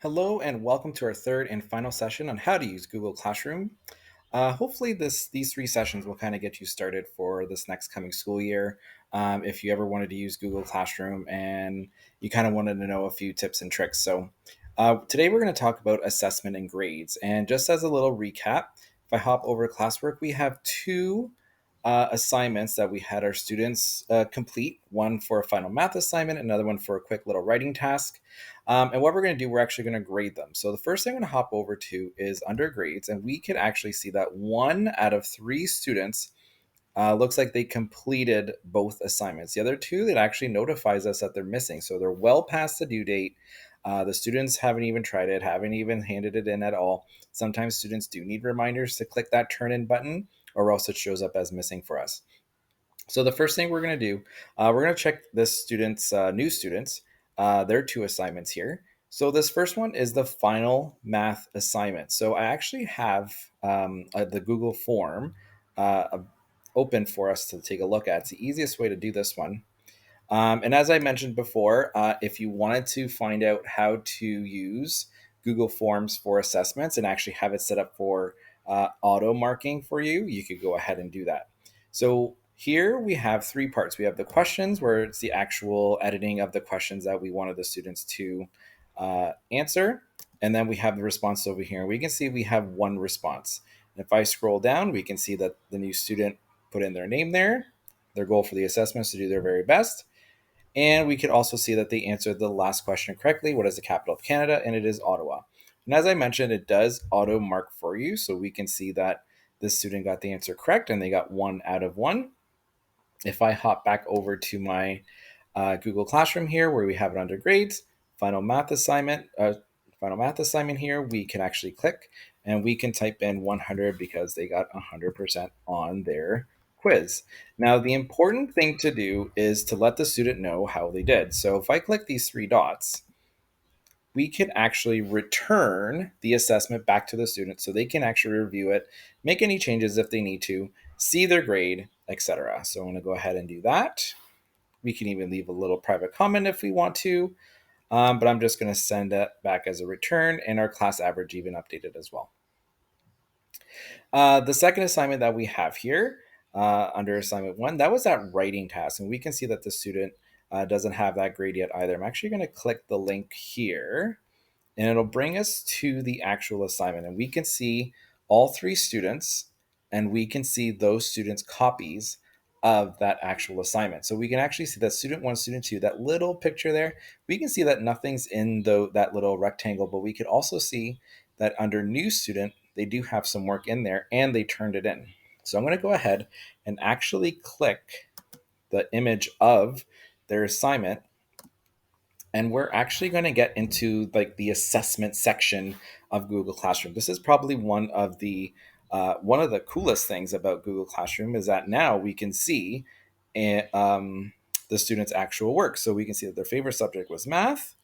Hello and welcome to our third and final session on how to use Google Classroom. Hopefully, these three sessions will kind of get you started for this next coming school year. If you ever wanted to use Google Classroom and you kind of wanted to know a few tips and tricks. Today we're going to talk about assessment and grades. And just as a little recap, if I hop over to classwork, we have two assignments that we had our students complete, one for a final math assignment, another one for a quick little writing task. And what we're going to do, we're actually going to grade them. So the first thing I'm going to hop over to is under grades, and we can actually see that one out of three students looks like they completed both assignments. The other two, that actually notifies us that they're missing. So they're well past the due date. The students haven't even tried it, haven't even handed it in at all. Sometimes students do need reminders to click that turn in button, or else it shows up as missing for us. So the first thing we're going to do, we're going to check this student's new students, their two assignments here. So this first one is the final math assignment. So I actually have the Google form open for us to take a look at. It's the easiest way to do this one. And as I mentioned before, if you wanted to find out how to use Google Forms for assessments and actually have it set up for auto marking for you, you could go ahead and do that. So here we have three parts. We have the questions, where it's the actual editing of the questions that we wanted the students to answer. And then we have the response over here. We can see we have one response. And if I scroll down, we can see that the new student put in their name there. Their goal for the assessment is to do their very best. And we could also see that they answered the last question correctly. What is the capital of Canada? And it is Ottawa. And as I mentioned, it does auto mark for you. So we can see that this student got the answer correct and they got 1 out of 1. If I hop back over to my Google Classroom here, where we have it under grades, final math assignment, here, we can actually click and we can type in 100 because they got 100% on their quiz. Now, the important thing to do is to let the student know how they did. So if I click these three dots, we can actually return the assessment back to the student so they can actually review it, make any changes if they need to, see their grade, etc. So I'm going to go ahead and do that. We can even leave a little private comment if we want to, but I'm just going to send it back as a return, and our class average even updated as well. The second assignment that we have here under assignment 1, that was that writing task, and we can see that the student doesn't have that grade yet either. I'm actually going to click the link here, and it'll bring us to the actual assignment, and we can see all three students, and we can see those students' copies of that actual assignment. So we can actually see that student 1, student 2, that little picture there, we can see that nothing's in that little rectangle, but we could also see that under new student, they do have some work in there and they turned it in. So I'm going to go ahead and actually click the image of their assignment, and we're actually going to get into like the assessment section of Google Classroom. This is probably one of the coolest things about Google Classroom, is that now we can see the students' actual work. So we can see that their favorite subject was math,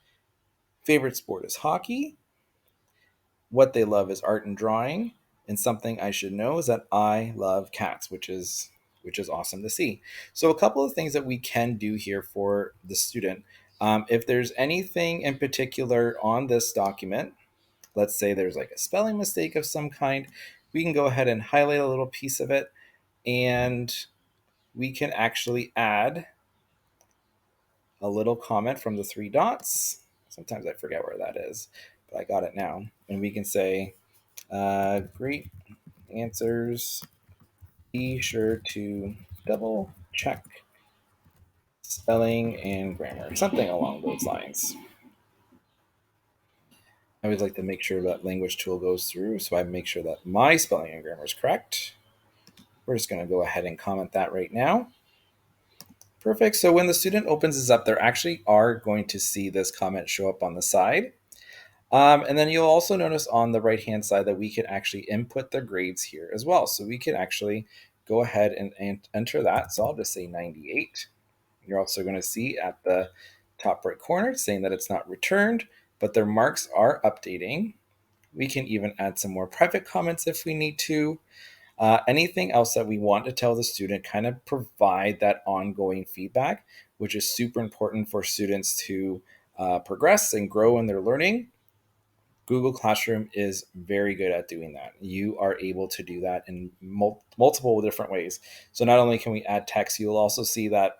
favorite sport is hockey, what they love is art and drawing, and something I should know is that I love cats, which is awesome to see. So a couple of things that we can do here for the student. If there's anything in particular on this document, let's say there's like a spelling mistake of some kind, we can go ahead and highlight a little piece of it, and we can actually add a little comment from the three dots. Sometimes I forget where that is, but I got it now. And we can say, great answers. Be sure to double check spelling and grammar, something along those lines. I always like to make sure that language tool goes through, so I make sure that my spelling and grammar is correct. We're just going to go ahead and comment that right now. Perfect. So when the student opens this up, they actually are going to see this comment show up on the side. And then you'll also notice on the right-hand side that we can actually input the grades here as well. So we can actually go ahead and enter that. So I'll just say 98. You're also going to see at the top right corner saying that it's not returned, but their marks are updating. We can even add some more private comments if we need to. Anything else that we want to tell the student, kind of provide that ongoing feedback, which is super important for students to progress and grow in their learning. Google Classroom is very good at doing that. You are able to do that in multiple different ways. So not only can we add text, you'll also see that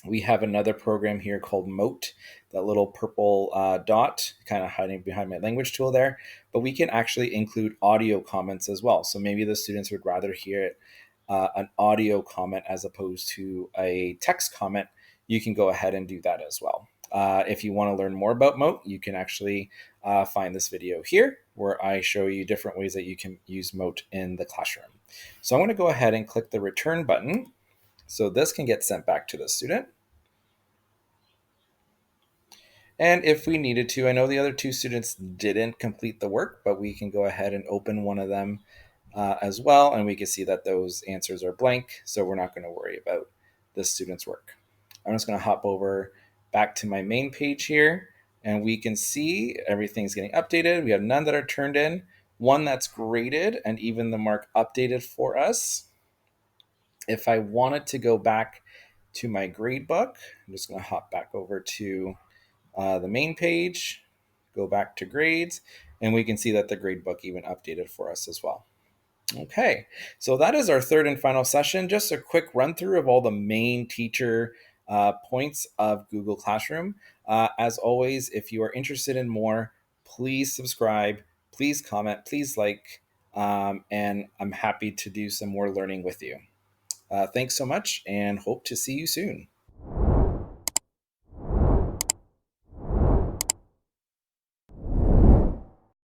we have another program here called Moat, that little purple dot kind of hiding behind my language tool there. But we can actually include audio comments as well. So maybe the students would rather hear an audio comment as opposed to a text comment. You can go ahead and do that as well. If you want to learn more about Moat, you can actually find this video here where I show you different ways that you can use Moat in the classroom. So I'm going to go ahead and click the return button. So this can get sent back to the student. And if we needed to, I know the other two students didn't complete the work, but we can go ahead and open one of them as well. And we can see that those answers are blank. So we're not going to worry about this student's work. I'm just going to hop over back to my main page here, and we can see everything's getting updated. We have none that are turned in, one that's graded, and even the mark updated for us. If I wanted to go back to my grade book, I'm just going to hop back over to the main page, go back to grades, and we can see that the grade book even updated for us as well. Okay, so that is our third and final session. Just a quick run through of all the main teacher points of Google Classroom. As always, if you are interested in more, please subscribe, please comment, please like, and I'm happy to do some more learning with you. Thanks so much and hope to see you soon.